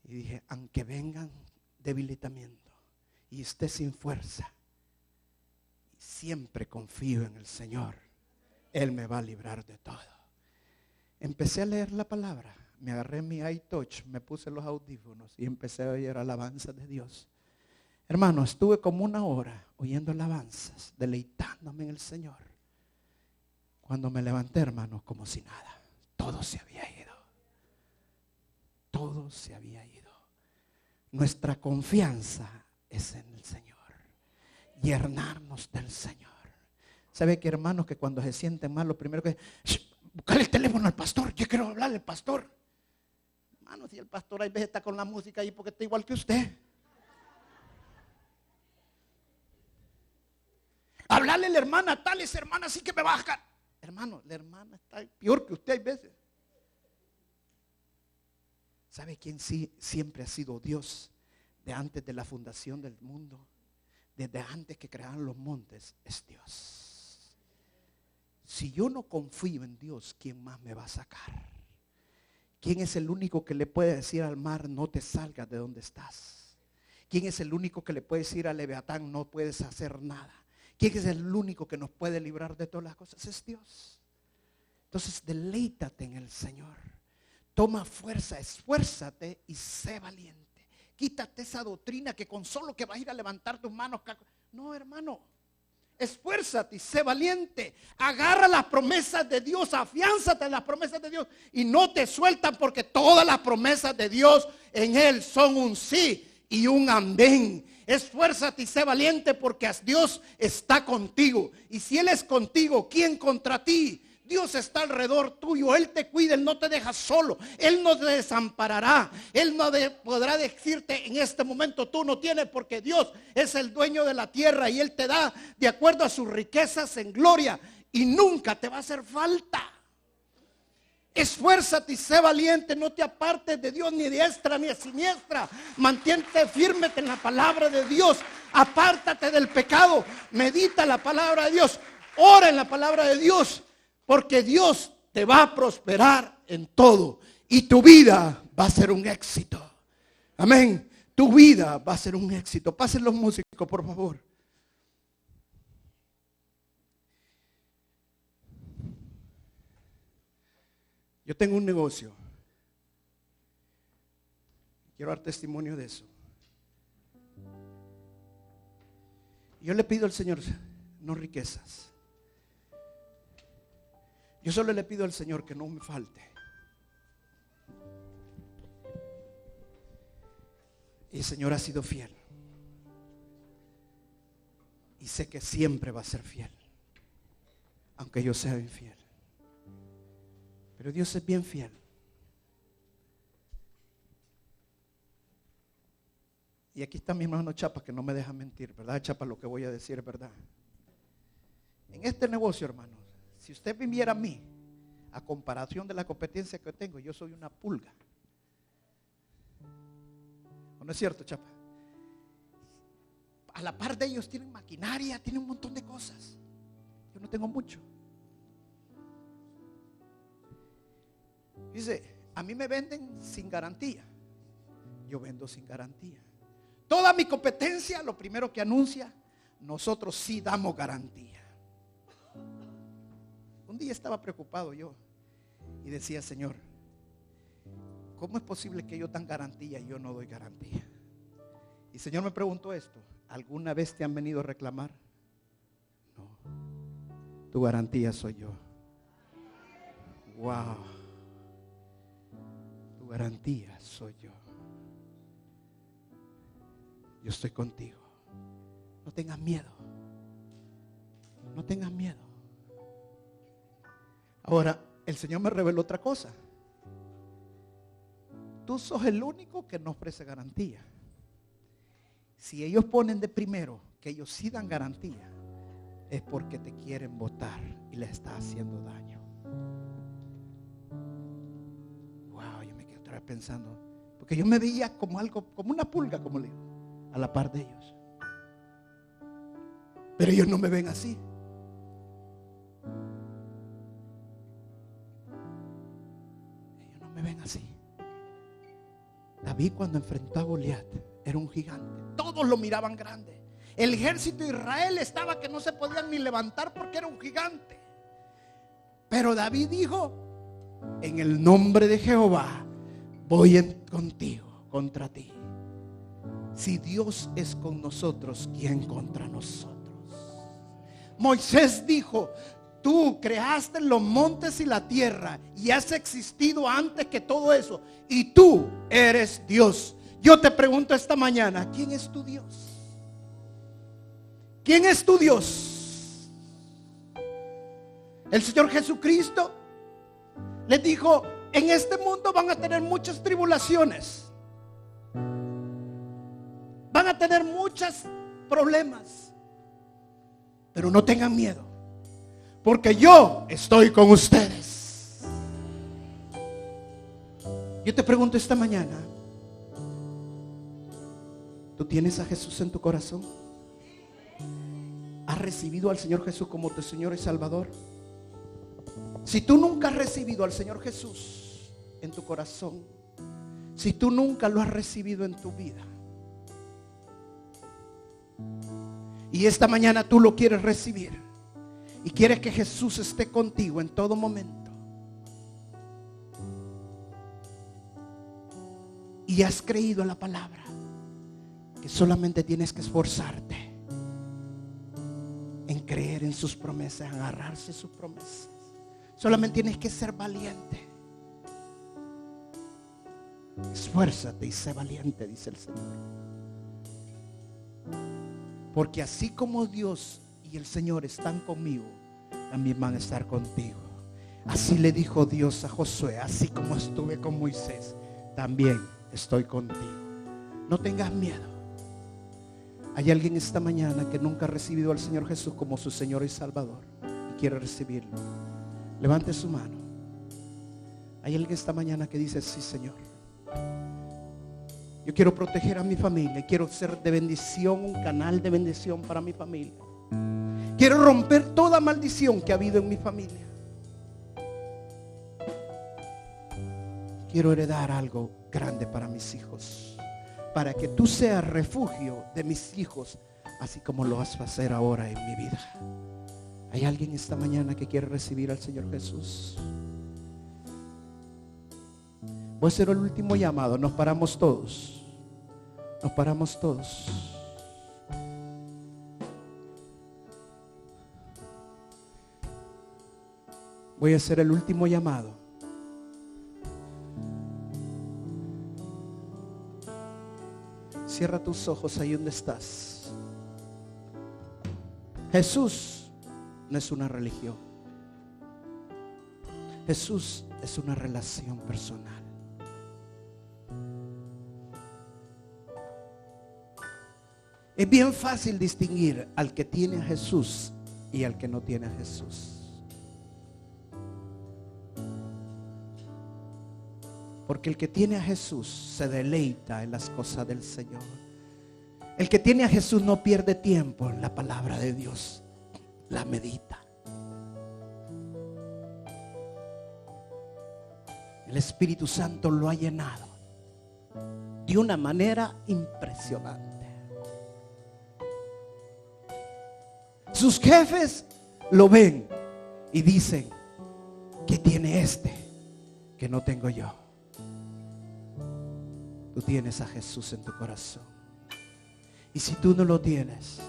Y dije, aunque vengan debilitamiento y esté sin fuerza, siempre confío en el Señor. Él me va a librar de todo. Empecé a leer la palabra. Me agarré mi iTouch, me puse los audífonos y empecé a oír alabanzas de Dios. Hermano, estuve como 1 hora oyendo alabanzas, deleitándome en el Señor. Cuando me levanté, hermano, como si nada. Todo se había ido. Todo se había ido. Nuestra confianza es en el Señor. Llenarnos del Señor. ¿Sabe que, hermanos, que cuando se sienten mal, lo primero que buscarle el teléfono al pastor? Yo quiero hablarle al pastor. Hermano, si el pastor hay veces está con la música ahí porque está igual que usted. Hablarle a la hermana tal, esa hermana sí que me baja. Hermano, la hermana está peor que usted hay veces. ¿Sabe quién sí siempre ha sido Dios? De antes de la fundación del mundo, desde antes que crearon los montes, es Dios. Si yo no confío en Dios, ¿quién más me va a sacar? ¿Quién es el único que le puede decir al mar, no te salgas de donde estás? ¿Quién es el único que le puede decir al Leviatán, no puedes hacer nada? ¿Quién es el único que nos puede librar de todas las cosas? Es Dios. Entonces deleítate en el Señor. Toma fuerza, esfuérzate y sé valiente. Quítate esa doctrina que con solo que vas a ir a levantar tus manos. No, hermano. Esfuérzate y sé valiente. Agarra las promesas de Dios. Afiánzate en las promesas de Dios. Y no te sueltan, porque todas las promesas de Dios en Él son un sí y un amén. Esfuérzate y sé valiente, porque Dios está contigo. Y si Él es contigo, ¿quién contra ti? Dios está alrededor tuyo. Él te cuida, Él no te deja solo. Él no te desamparará. Él no podrá decirte en este momento tú no tienes, porque Dios es el dueño de la tierra y Él te da de acuerdo a sus riquezas en gloria, y nunca te va a hacer falta. Esfuérzate y sé valiente. No te apartes de Dios ni de diestra ni de siniestra. Mantente firme en la palabra de Dios. Apártate del pecado. Medita la palabra de Dios. Ora en la palabra de Dios. Porque Dios te va a prosperar en todo. Y tu vida va a ser un éxito. Amén. Tu vida va a ser un éxito. Pasen los músicos, por favor. Yo tengo un negocio. Quiero dar testimonio de eso. Yo le pido al Señor, no riquezas. Yo solo le pido al Señor que no me falte. Y el Señor ha sido fiel. Y sé que siempre va a ser fiel, aunque yo sea infiel. Pero Dios es bien fiel. Y aquí está mi hermano Chapa, que no me deja mentir, ¿verdad, Chapa? Lo que voy a decir es verdad. En este negocio, hermanos, si usted viviera a mí, a comparación de la competencia que tengo, yo soy una pulga. ¿O no es cierto, Chapa? A la par de ellos tienen maquinaria, tienen un montón de cosas. Yo no tengo mucho. Dice, a mí me venden sin garantía. Yo vendo sin garantía. Toda mi competencia, lo primero que anuncia, nosotros sí damos garantía. Un día estaba preocupado yo y decía, Señor, ¿cómo es posible que ellos dan garantía y yo no doy garantía? Y el Señor me preguntó esto: ¿alguna vez te han venido a reclamar? No, tu garantía soy yo. Wow, tu garantía soy yo. Yo estoy contigo. No tengas miedo. No tengas miedo. Ahora, el Señor me reveló otra cosa. Tú sos el único que no ofrece garantía. Si ellos ponen de primero que ellos sí dan garantía, es porque te quieren botar y les está haciendo daño. Wow, yo me quedé otra vez pensando, porque yo me veía como algo, como una pulga, como le digo, a la par de ellos. Pero ellos no me ven así. Ellos no me ven así. David, cuando enfrentó a Goliat, era un gigante. Todos lo miraban grande. El ejército de Israel estaba que no se podían ni levantar porque era un gigante. Pero David dijo: en el nombre de Jehová voy contigo, contra ti. Si Dios es con nosotros, ¿quién contra nosotros? Moisés dijo: tú creaste los montes y la tierra y has existido antes que todo eso, y tú eres Dios. Yo te pregunto esta mañana, ¿quién es tu Dios? ¿Quién es tu Dios? El Señor Jesucristo les dijo: en este mundo van a tener muchas tribulaciones, van a tener muchos problemas, pero no tengan miedo, porque yo estoy con ustedes. Yo te pregunto esta mañana, ¿tú tienes a Jesús en tu corazón? ¿Has recibido al Señor Jesús como tu Señor y Salvador? Si tú nunca has recibido al Señor Jesús en tu corazón, si tú nunca lo has recibido en tu vida, y esta mañana tú lo quieres recibir y quieres que Jesús esté contigo en todo momento, y has creído en la palabra, que solamente tienes que esforzarte en creer en sus promesas, en agarrarse a sus promesas. Solamente tienes que ser valiente. Esfuérzate y sé valiente, dice el Señor. Porque así como Dios y el Señor están conmigo, también van a estar contigo. Así le dijo Dios a Josué: así como estuve con Moisés, también estoy contigo. No tengas miedo. Hay alguien esta mañana que nunca ha recibido al Señor Jesús como su Señor y Salvador y quiere recibirlo. Levante su mano. Hay alguien esta mañana que dice: sí, Señor, yo quiero proteger a mi familia, quiero ser de bendición, un canal de bendición para mi familia. Quiero romper toda maldición que ha habido en mi familia. Quiero heredar algo grande para mis hijos, para que tú seas refugio de mis hijos, así como lo vas a hacer ahora en mi vida. ¿Hay alguien esta mañana que quiere recibir al Señor Jesús? Voy a hacer el último llamado. Nos paramos todos. Nos paramos todos. Voy a hacer el último llamado. Cierra tus ojos ahí donde estás. Jesús no es una religión. Jesús es una relación personal. Es bien fácil distinguir al que tiene a Jesús y al que no tiene a Jesús. Porque el que tiene a Jesús se deleita en las cosas del Señor. El que tiene a Jesús no pierde tiempo en la palabra de Dios. La medita. El Espíritu Santo lo ha llenado de una manera impresionante. Sus jefes lo ven y dicen: ¿qué tiene este que no tengo yo? Tú tienes a Jesús en tu corazón. Y si tú no lo tienes,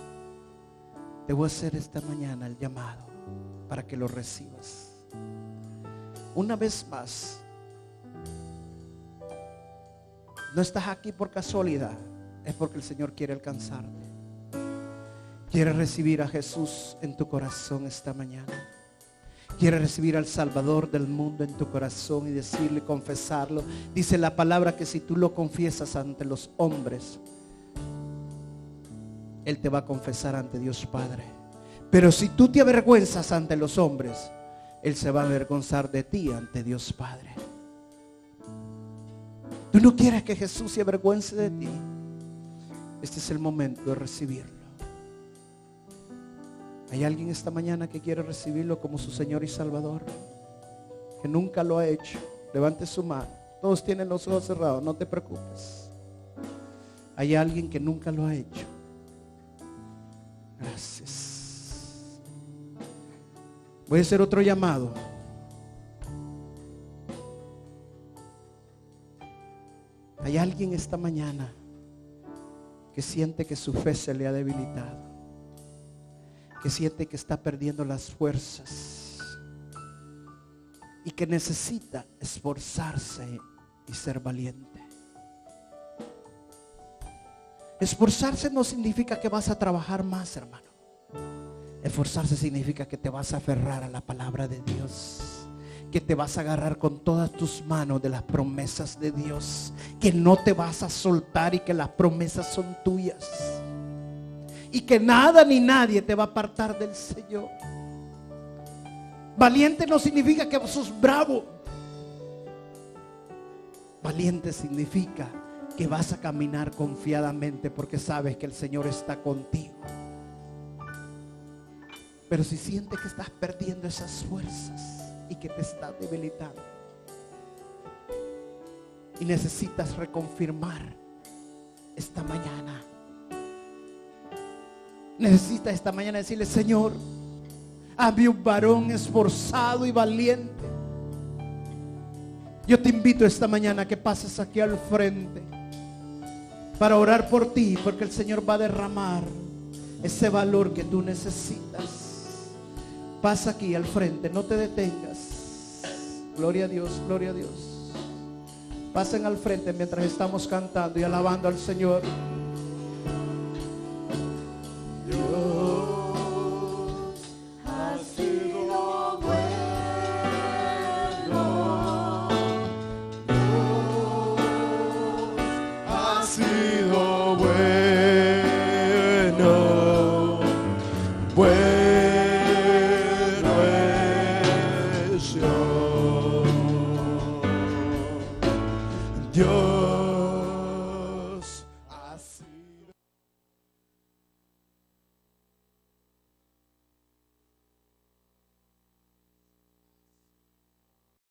te voy a hacer esta mañana el llamado para que lo recibas. Una vez más, no estás aquí por casualidad, es porque el Señor quiere alcanzarte. Quieres recibir a Jesús en tu corazón esta mañana. Quieres recibir al Salvador del mundo en tu corazón y decirle, confesarlo. Dice la palabra que si tú lo confiesas ante los hombres, Él te va a confesar ante Dios Padre. Pero si tú te avergüenzas ante los hombres, Él se va a avergonzar de ti ante Dios Padre. Tú no quieres que Jesús se avergüence de ti. Este es el momento de recibirlo. ¿Hay alguien esta mañana que quiere recibirlo como su Señor y Salvador? Que nunca lo ha hecho. Levante su mano. Todos tienen los ojos cerrados, no te preocupes. ¿Hay alguien que nunca lo ha hecho? Gracias. Voy a hacer otro llamado. ¿Hay alguien esta mañana que siente que su fe se le ha debilitado? Que siente que está perdiendo las fuerzas y que necesita esforzarse y ser valiente. Esforzarse no significa que vas a trabajar más, hermano. Esforzarse significa que te vas a aferrar a la palabra de Dios, que te vas a agarrar con todas tus manos de las promesas de Dios, que no te vas a soltar y que las promesas son tuyas y que nada ni nadie te va a apartar del Señor. Valiente no significa que sos bravo. Valiente significa que vas a caminar confiadamente porque sabes que el Señor está contigo. Pero si sientes que estás perdiendo esas fuerzas y que te estás debilitando y necesitas reconfirmar esta mañana, necesitas esta mañana decirle: Señor, hazme un varón esforzado y valiente. Yo te invito esta mañana a que pases aquí al frente para orar por ti, porque el Señor va a derramar ese valor que tú necesitas. Pasa aquí al frente, no te detengas. Gloria a Dios, gloria a Dios. Pasen al frente mientras estamos cantando y alabando al Señor. Dios